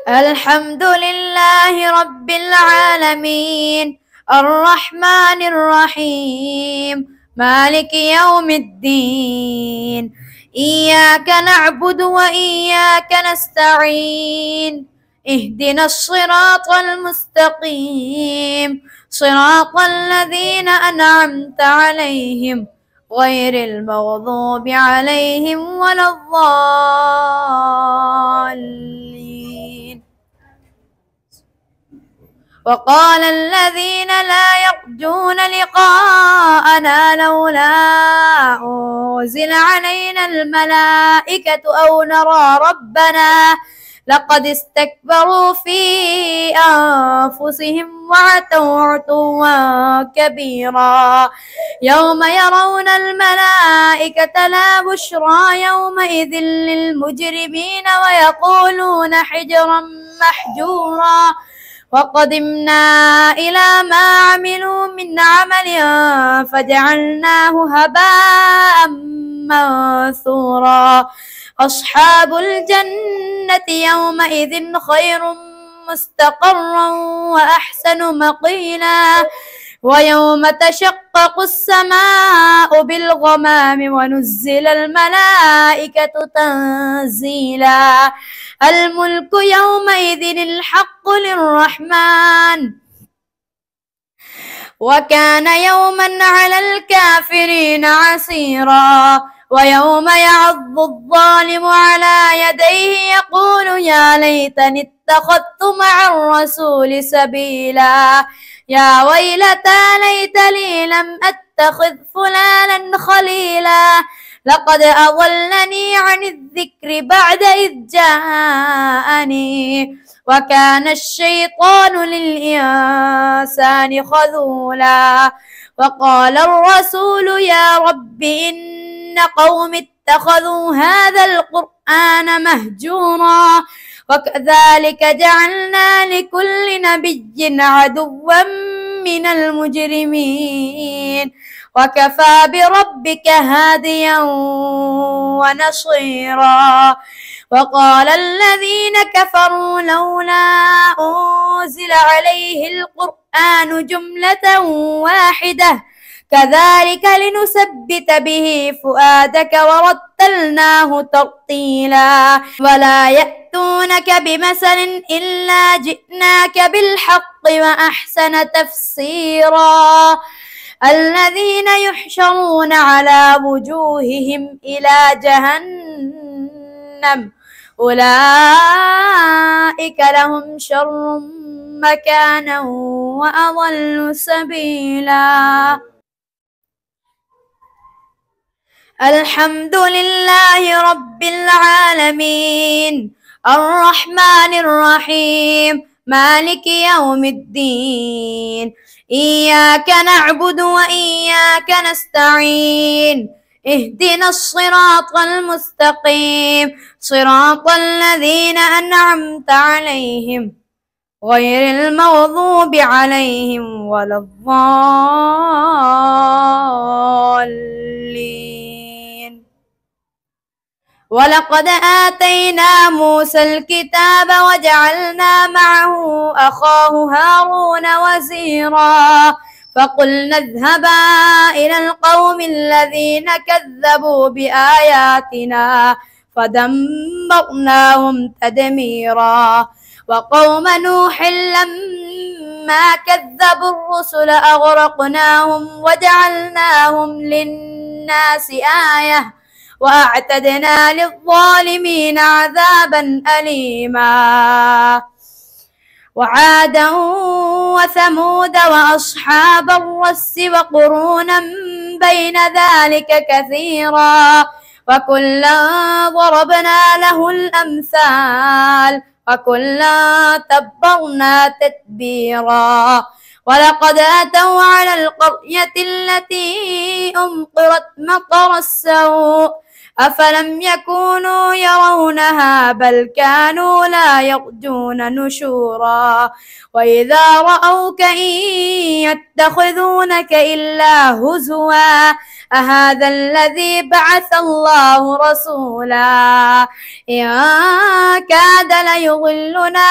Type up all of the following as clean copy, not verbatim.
الحمد لله رب العالمين الرحمن الرحيم مالك يوم الدين إياك نعبد وإياك نستعين اهدنا الصراط المستقيم صراط الذين أنعمت عليهم غير المغضوب عليهم ولا الضالين. وقال الذين لا يرجون لقاءنا لولا أنزل علينا الملائكة أو نرى ربنا لقد استكبروا في أنفسهم وعتوا عتوا كبيرا يوم يرون الملائكة لا بشرى يومئذ للمجرمين ويقولون حجرا محجورا وقدمنا إلى ما عملوا من عمل فجعلناه هباء منثورا أصحاب الجنة يومئذ خير مستقرا وأحسن مقيلا ويوم تشقق السماء بالغمام ونزل الملائكة تنزيلا الملك يومئذ الحق للرحمن وكان يوما على الكافرين عسيرا ويوم يعض الظالم على يديه يقول يا ليتني اتخذت مع الرسول سبيلا يا ويلتى ليت لي لم أتخذ فلانا خليلا لقد أضلني عن الذكر بعد إذ جاءني وكان الشيطان للإنسان خذولا وقال الرسول يا رب إن قوم اتخذوا هذا القرآن مهجورا وكذلك جعلنا لكل نبي عدوا من المجرمين وكفى بربك هاديا ونصيرا وقال الذين كفروا لولا أنزل عليه القرآن جملة واحدة كذلك لنثبت به فؤادك ورتلناه ترتيلا ولا يأتونك بمثل إلا جئناك بالحق وأحسن تفسيرا الذين يحشرون على وجوههم إلى جهنم أولئك لهم شر مكانا وأضل سبيلا. الحمد لله رب العالمين الرحمن الرحيم مالك يوم الدين إياك نعبد وإياك نستعين اهدنا الصراط المستقيم صراط الذين أنعمت عليهم غير المغضوب عليهم ولا الضالين. ولقد آتينا موسى الكتاب وجعلنا معه أخاه هارون وزيرا فقلنا اذهبا إلى القوم الذين كذبوا بآياتنا فدمرناهم تدميرا وقوم نوح لما كذبوا الرسل أغرقناهم وجعلناهم للناس آية وأعتدنا للظالمين عذابا أليما وعادا وثمود وأصحاب الرس وقرونا بين ذلك كثيرا وكلا ضربنا له الأمثال وكلا تبرنا تتبيرا ولقد أتوا على القرية التي أمطرت مطر السوء أفلم يكونوا يرونها بل كانوا لا يرجون نشورا وإذا رأوك إن يتخذونك إلا هزوا أهذا الذي بعث الله رسولا إن كاد ليضلنا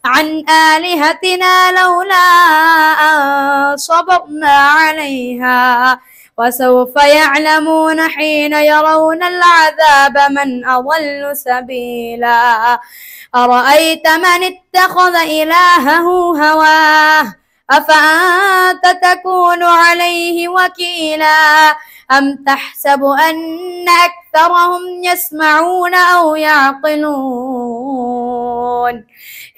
عن آلهتنا لولا أن صبرنا عليها وسوف يعلمون حين يرون العذاب من أضل سبيلا أرأيت من اتخذ إلهه هواه أفأنت تكون عليه وكيلا أم تحسب أن أكثرهم يسمعون أو يعقلون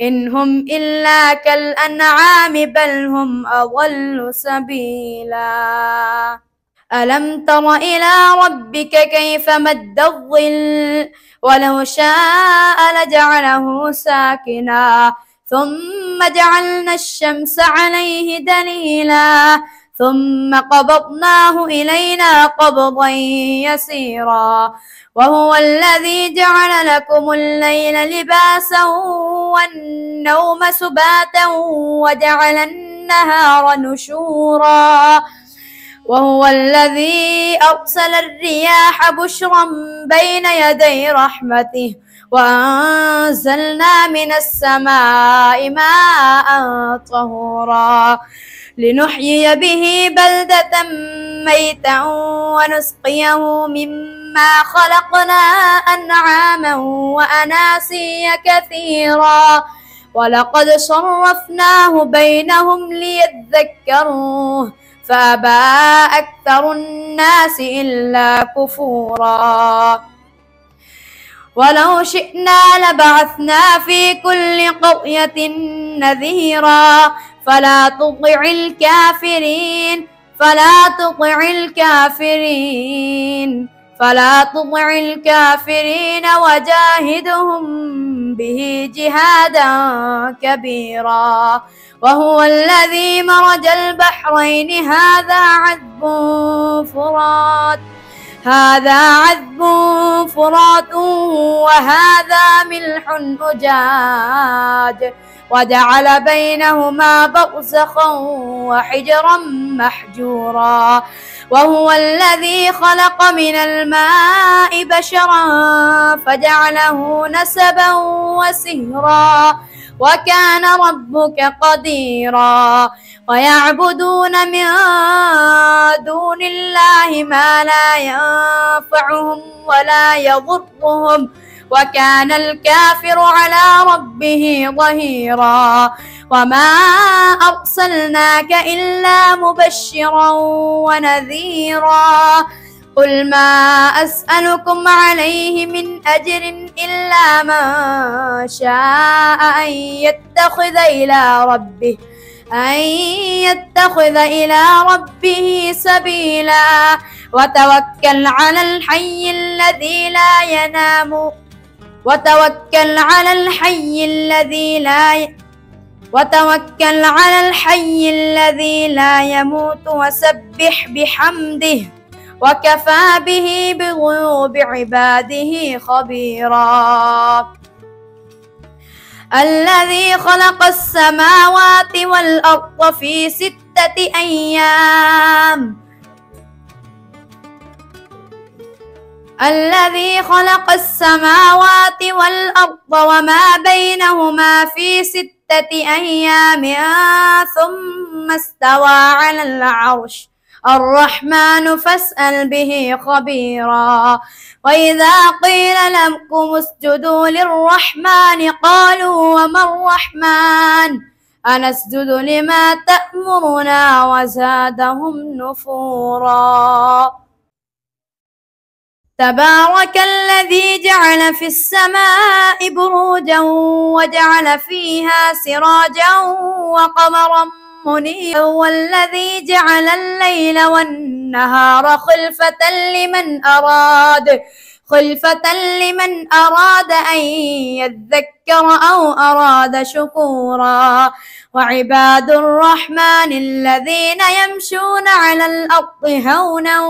إن هم إلا كالأنعام بل هم أضل سبيلا ألم تر إلى ربك كيف مد الظل ولو شاء لجعله ساكنا ثم جعلنا الشمس عليه دليلا ثم قبضناه إلينا قبضا يسيرا وهو الذي جعل لكم الليل لباسا والنوم سباتا وجعل النهار نشورا وهو الذي أرسل الرياح بشرا بين يدي رحمته وأنزلنا من السماء ماء طهورا لنحيي به بلدة ميتا ونسقيه مما خلقنا أنعاما وأناسيا كثيرا ولقد صرفناه بينهم ليذكروا فأبى أكثر الناس إلا كفورا ولو شئنا لبعثنا في كل قرية نذيرا فلا تطع الكافرين وجاهدهم به جهادا كبيرا وهو الذي مرج البحرين هذا عذب فرات وهذا ملح أجاج وجعل بينهما برزخا وحجرا محجورا وهو الذي خلق من الماء بشرا فجعله نسبا وسهرا وكان ربك قديرا ويعبدون من دون الله ما لا ينفعهم ولا يضرهم وكان الكافر على ربه ظهيرا وما أرسلناك إلا مبشرا ونذيرا قل ما أسألكم عليه من أجر إلا من شاء أن يتخذ إلى ربه سبيلا وتوكل على الحي الذي لا يموت وسبح بحمده وكفى به بذنوب عباده خبيرا الذي خلق السماوات والأرض في 6 أيام وما بينهما في 6 أيام ثم استوى على العرش الرحمن فاسأل به خبيرا وإذا قيل لكم اسجدوا للرحمن قالوا وما الرحمن أنسجد لما تأمرنا وزادهم نفورا تبارك الذي جعل في السماء بروجا وجعل فيها سراجا وقمرا منيرا والذي جعل الليل والنهار خلفة خلفة لمن أراد أن يذكر أو أراد شكورا. وعباد الرحمن الذين يمشون على الأرض هونا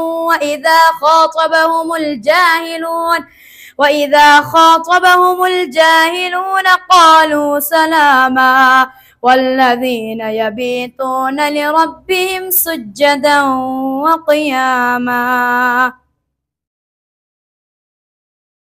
وإذا خاطبهم الجاهلون قالوا سلاما. والذين يبيتون لربهم سجدا وقياما.